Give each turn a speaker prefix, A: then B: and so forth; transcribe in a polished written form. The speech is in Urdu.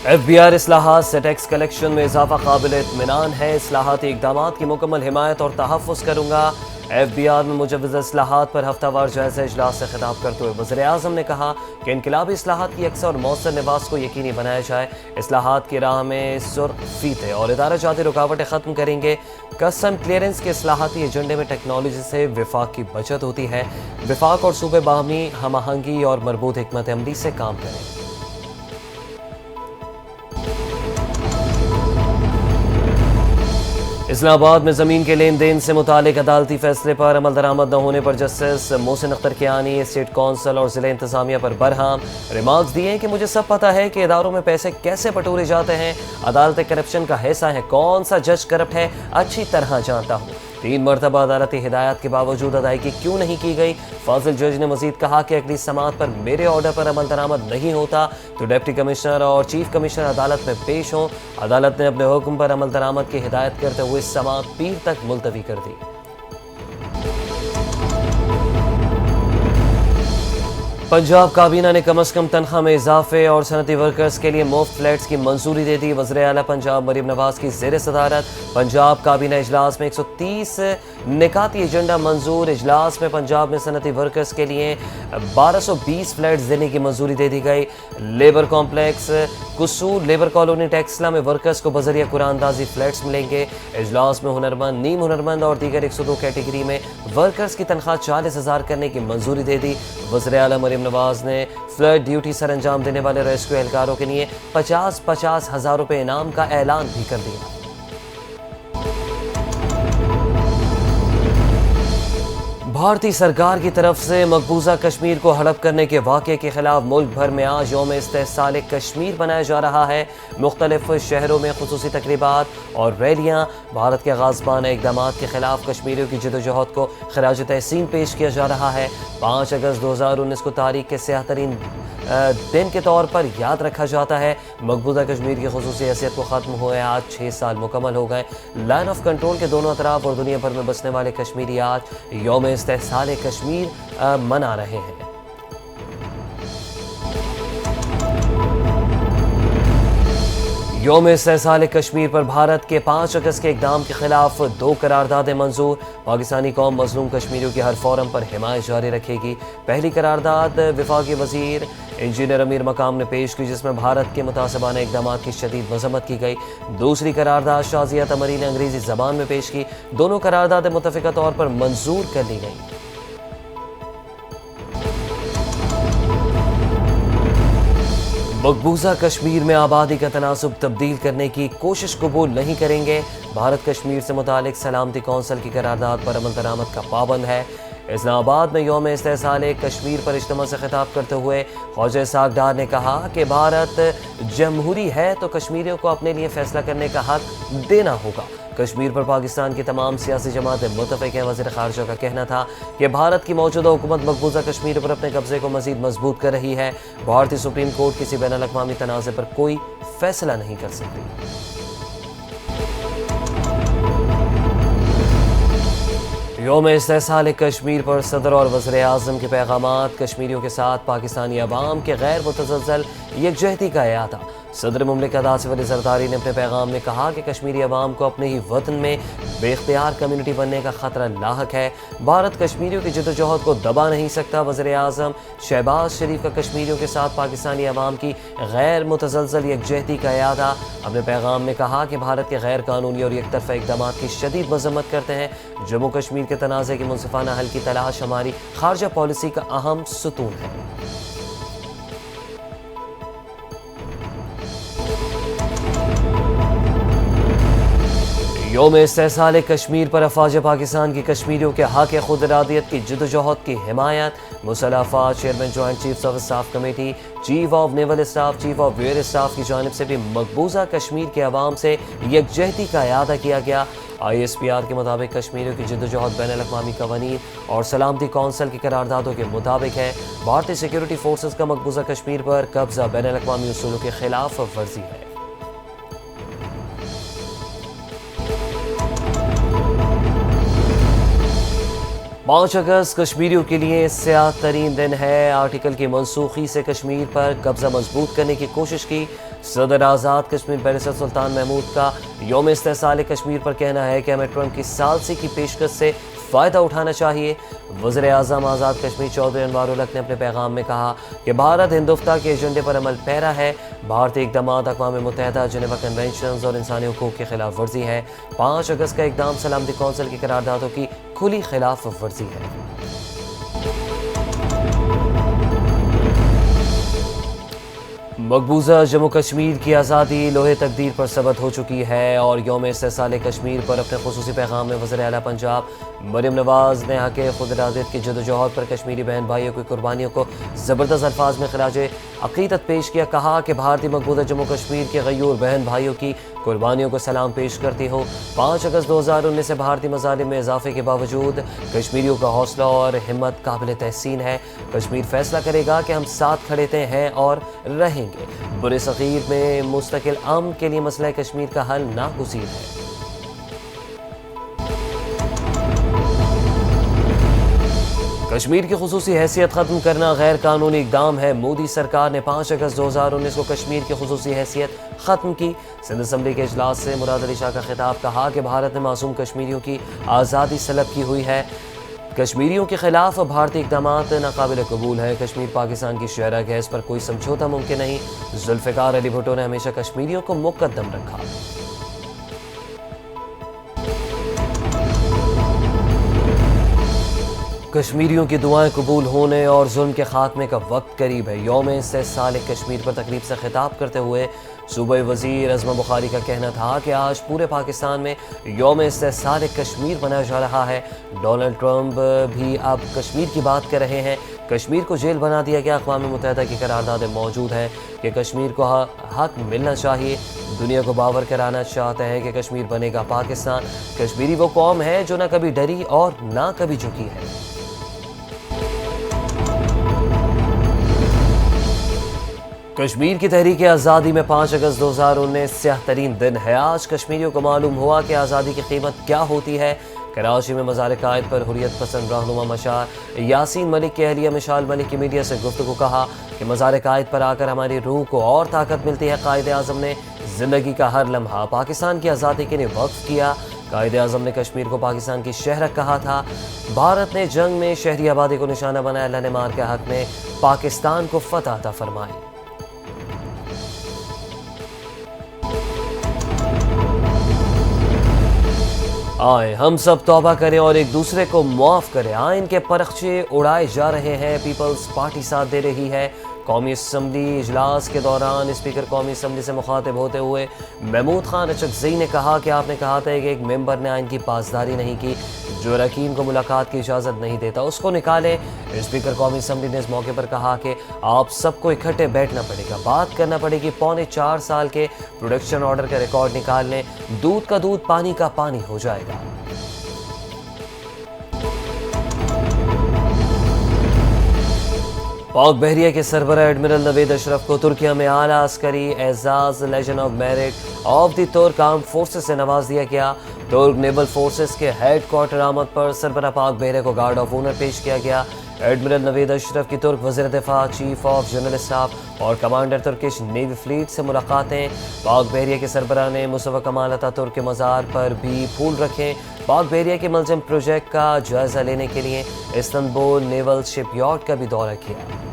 A: ایف بی آر اصلاحات سے ٹیکس کلیکشن میں اضافہ قابل اطمینان ہے۔ اصلاحاتی اقدامات کی مکمل حمایت اور تحفظ کروں گا۔ ایف بی آر میں مجوزہ اصلاحات پر ہفتہ وار جائزہ اجلاس سے خطاب کرتے ہوئے وزیر اعظم نے کہا کہ انقلابی اصلاحات کی یکساں اور مؤثر نفاذ کو یقینی بنایا جائے۔ اصلاحات کی راہ میں سرخ فیتے اور ادارہ جاتی رکاوٹیں ختم کریں گے۔ کسٹم کلیئرنس کے اصلاحاتی ایجنڈے میں ٹیکنالوجی سے وفاق کی بچت ہوتی ہے۔ وفاق اور صوبے باہمی ہم آہنگی اور مربوط حکمت عملی سے کام کریں۔ اسلام آباد میں زمین کے لین دین سے متعلق عدالتی فیصلے پر عمل درآمد نہ ہونے پر justice Mohsin Akhtar Kayani state council اور ضلع انتظامیہ پر برہم ریمارکس دیے کہ مجھے سب پتہ ہے کہ اداروں میں پیسے کیسے بٹورے جاتے ہیں، عدالتیں کرپشن کا حصہ ہیں، کون سا جج کرپٹ ہے اچھی طرح جانتا ہوں۔ 3 مرتبہ عدالتی ہدایات کے باوجود ادائیگی کیوں نہیں کی گئی؟ فاضل جج نے مزید کہا کہ اگلی سماعت پر میرے آرڈر پر عمل درآمد نہیں ہوتا تو ڈپٹی کمشنر اور چیف کمشنر عدالت میں پیش ہوں۔ عدالت نے اپنے حکم پر عمل درآمد کی ہدایت کرتے ہوئے سماعت پیر تک ملتوی کر دی۔ پنجاب کابینہ نے کم از کم تنخواہ میں اضافے اور صنعتی ورکرز کے لیے مفت فلیٹس کی منظوری دے دی۔ وزیر اعلیٰ پنجاب مریم نواز کی زیر صدارت پنجاب کابینہ اجلاس میں 130 نکاتی ایجنڈا منظور۔ اجلاس میں پنجاب میں صنعتی ورکرز کے لیے 1220 فلیٹس دینے کی منظوری دے دی گئی۔ لیبر کمپلیکس قصور لیبر کالونی ٹیکسلا میں ورکرز کو بذریعہ قرآن اندازی فلیٹس ملیں گے۔ اجلاس میں ہنرمند، نیم ہنرمند اور دیگر 102 کیٹیگری میں ورکرز کی تنخواہ 40,000 کرنے کی منظوری دے دی۔ وزیر اعلیٰ مریم نواز نے فلڈ ڈیوٹی سر انجام دینے والے ریسکیو اہلکاروں کے لیے 50,000 روپے انعام کا اعلان بھی کر دیا۔ بھارتی سرکار کی طرف سے مقبوضہ کشمیر کو ہڑپ کرنے کے واقعے کے خلاف ملک بھر میں آج یوم استحصال کشمیر منایا جا رہا ہے۔ مختلف شہروں میں خصوصی تقریبات اور ریلیاں بھارت کے غاصبانہ اقدامات کے خلاف کشمیریوں کی جدوجہد کو خراج تحسین پیش کیا جا رہا ہے۔ 5 اگست 2019 کو تاریخ کے سیاہ ترین دن کے طور پر یاد رکھا جاتا ہے۔ مقبوضہ کشمیر کی خصوصی حیثیت کو ختم ہوئے آج 6 سال مکمل ہو گئے۔ لائن آف کنٹرول کے دونوں اطراف اور دنیا بھر میں بسنے والے کشمیری آج یوم استحصال کشمیر منا رہے ہیں۔ یوم استحصال کشمیر پر بھارت کے 5 اگست کے اقدام کے خلاف 2 قراردادیں منظور۔ پاکستانی قوم مظلوم کشمیریوں کی ہر فورم پر حمایت جاری رکھے گی۔ پہلی قرارداد وفاقی وزیر انجینئر امیر مقام نے پیش کی، جس میں بھارت کے متعصبانہ اقدامات کی شدید مذمت کی گئی۔ دوسری قرارداد شازیہ تمری نے انگریزی زبان میں پیش کی۔ دونوں قراردادیں متفقہ طور پر منظور کر لی گئیں۔ مقبوضہ کشمیر میں آبادی کا تناسب تبدیل کرنے کی کوشش قبول نہیں کریں گے۔ بھارت کشمیر سے متعلق سلامتی کونسل کی قرارداد پر عمل درآمد کا پابند ہے۔ اسلام آباد میں یوم استحصال کشمیر پر اجتماع سے خطاب کرتے ہوئے خواجہ اسحاق ڈار نے کہا کہ بھارت جمہوری ہے تو کشمیریوں کو اپنے لیے فیصلہ کرنے کا حق دینا ہوگا۔ کشمیر پر پاکستان کی تمام سیاسی جماعتیں متفق ہیں۔ وزیر خارجہ کا کہنا تھا کہ بھارت کی موجودہ حکومت مقبوضہ کشمیر پر اپنے قبضے کو مزید مضبوط کر رہی ہے۔ بھارتی سپریم کورٹ کسی بین الاقوامی تنازع پر کوئی فیصلہ نہیں کر سکتی۔ یوم استحصال کشمیر پر صدر اور وزیر اعظم کے پیغامات۔ کشمیریوں کے ساتھ پاکستانی عوام کے غیر متزلزل یکجہتی کا اعادہ۔ صدر مملکت آصف علی زرداری نے اپنے پیغام میں کہا کہ کشمیری عوام کو اپنے ہی وطن میں بے اختیار کمیونٹی بننے کا خطرہ لاحق ہے۔ بھارت کشمیریوں کی جدوجہد کو دبا نہیں سکتا۔ وزیر اعظم شہباز شریف کا کشمیریوں کے ساتھ پاکستانی عوام کی غیر متزلزل یکجہتی کا اعادہ۔ اپنے پیغام میں کہا کہ بھارت کے غیر قانونی اور یک طرفہ اقدامات کی شدید مذمت کرتے ہیں۔ جموں کشمیر کے تنازع کے منصفانہ حل کی تلاش ہماری خارجہ پالیسی کا اہم ستون ہے۔ یوم استحصال کشمیر پر افواج پاکستان کی کشمیریوں کے حق خود ارادیت کی جدوجہد کی حمایت۔ مسلح افواج chairman joint chiefs of staff committee, chief of naval staff, chief of air staff کی جانب سے بھی مقبوضہ کشمیر کے عوام سے یکجہتی کا اعادہ کیا گیا۔ ISPR کے مطابق کشمیریوں کی جدوجہد بین الاقوامی قوانین اور سلامتی کونسل کی قراردادوں کے مطابق ہے۔ بھارتی سیکیورٹی فورسز کا مقبوضہ کشمیر پر قبضہ بین الاقوامی اصولوں کے خلاف ورزی ہے۔ 5 اگست کشمیریوں کے لیے سیاہ ترین دن ہے۔ آرٹیکل کی منسوخی سے کشمیر پر قبضہ مضبوط کرنے کی کوشش کی۔ صدر آزاد کشمیر بیرسٹر سلطان محمود کا یوم استحصال کشمیر پر کہنا ہے کہ ہمیں ٹرمپ کی ثالثی کی پیشکش سے فائدہ اٹھانا چاہیے۔ وزیر اعظم آزاد کشمیر چودھری انوار الحق نے اپنے پیغام میں کہا کہ بھارت ہندوستہ کے ایجنڈے پر عمل پیرا ہے۔ بھارتی اقدامات اقوام متحدہ جنیوا کنونشنز اور انسانی حقوق کی خلاف ورزی ہے۔ 5 اگست کا اقدام سلامتی کونسل کی قراردادوں کی کھلی خلاف ورزی ہے۔ مقبوضہ جموں کشمیر کی آزادی لوہے تقدیر پر ثبت ہو چکی ہے اور یوم استحصال کشمیر پر اپنے خصوصی پیغام میں وزیر اعلیٰ پنجاب مریم نواز نے حق خود ارادیت کی جدوجہد پر کشمیری بہن بھائیوں کی قربانیوں کو زبردست الفاظ میں خراج عقیدت پیش کیا۔ کہا کہ بھارتی مقبوضہ جموں کشمیر کے غیور بہن بھائیوں کی قربانیوں کو سلام پیش کرتی ہوں۔ 5 اگست 2019 سے بھارتی مظالم میں اضافے کے باوجود کشمیریوں کا حوصلہ اور ہمت قابل تحسین ہے۔ کشمیر فیصلہ کرے گا کہ ہم ساتھ کھڑے ہیں اور رہیں گے۔ برے صغیر میں مستقل امن کے لیے مسئلہ کشمیر کا حل ناگزیر ہے۔ کشمیر کی خصوصی حیثیت ختم کرنا غیر قانونی اقدام ہے۔ مودی سرکار نے 5 اگست 2019 کو کشمیر کی خصوصی حیثیت ختم کی۔ سندھ اسمبلی کے اجلاس سے مراد علی شاہ کا خطاب۔ کہا کہ بھارت نے معصوم کشمیریوں کی آزادی سلب کی ہوئی ہے۔ کشمیریوں کے خلاف بھارتی اقدامات ناقابل قبول ہے۔ کشمیر پاکستان کی شرح ہے، اس پر کوئی سمجھوتا ممکن نہیں۔ ذوالفقار علی بھٹو نے ہمیشہ کشمیریوں کو مقدم رکھا۔ کشمیریوں کی دعائیں قبول ہونے اور ظلم کے خاتمے کا وقت قریب ہے۔ یوم استحصال کشمیر پر تقریب سے خطاب کرتے ہوئے صوبائی وزیر عظمہ بخاری کا کہنا تھا کہ آج پورے پاکستان میں یوم استحصال کشمیر منایا جا رہا ہے۔ ڈونلڈ ٹرمپ بھی اب کشمیر کی بات کر رہے ہیں۔ کشمیر کو جیل بنا دیا گیا۔ اقوام متحدہ کی قراردادیں موجود ہیں کہ کشمیر کو حق ملنا چاہیے۔ دنیا کو باور کرانا چاہتا ہے کہ کشمیر بنے گا پاکستان۔ کشمیری وہ قوم ہے جو نہ کبھی ڈری اور نہ کبھی جھکی ہے۔ کشمیر کی تحریک آزادی میں 5 اگست 2019 سیاہ ترین دن ہے۔ آج کشمیریوں کو معلوم ہوا کہ آزادی کی قیمت کیا ہوتی ہے۔ کراچی میں مزار قائد پر حریت پسند رہنما مشال یاسین ملک کی اہلیہ مشال ملک کی میڈیا سے گفتگو۔ کہا کہ مزار قائد پر آ کر ہماری روح کو اور طاقت ملتی ہے۔ قائد اعظم نے زندگی کا ہر لمحہ پاکستان کی آزادی کے لیے وقف کیا۔ قائد اعظم نے کشمیر کو پاکستان کی شہرک کہا تھا۔ بھارت نے جنگ میں شہری آبادی کو نشانہ بنایا۔ اللہ نے مار کے حق میں پاکستان کو فتح عطا فرمائی۔ آئیں ہم سب توبہ کریں اور ایک دوسرے کو معاف کریں۔ آئین کے پرخچے اڑائے جا رہے ہیں، پیپلز پارٹی ساتھ دے رہی ہے۔ قومی اسمبلی اجلاس کے دوران اسپیکر قومی اسمبلی سے مخاطب ہوتے ہوئے محمود خان اچکزئی نے کہا کہ آپ نے کہا تھا کہ ایک ممبر نے آئین کی پاسداری نہیں کی، جو اراکین کو ملاقات کی اجازت نہیں دیتا اس کو نکالیں۔ اسپیکر قومی اسمبلی نے اس موقع پر کہا کہ آپ سب کو اکٹھے بیٹھنا پڑے گا، بات کرنا پڑے گی۔ 4.25 سال کے پروڈکشن آرڈر کا ریکارڈ نکال لیں، دودھ کا دودھ پانی کا پانی ہو جائے گا۔ پاک بحریہ کے سربراہ ایڈمرل نوید اشرف کو ترکیہ میں اعلیٰ عسکری اعزاز legion of merit of the ترک آرمڈ فورسز سے نواز دیا گیا۔ ترک نیول فورسز کے ہیڈ کوارٹر آمد پر سربراہ پاک بحریہ کو گارڈ آف آنر پیش کیا گیا۔ ایڈمرل نوید اشرف کی ترک وزیر دفاع، چیف آف جنرل اسٹاف اور کمانڈر ترکش نیوی فلیٹ سے ملاقاتیں۔ پاک بحریہ کے سربراہ نے مصطفیٰ کمال اتا ترک کے مزار پر بھی پھول رکھے۔ پاک بحریہ کے ملزم پروجیکٹ کا جائزہ لینے کے لیے استنبول نیول شپ یارڈ کا بھی دورہ کیا۔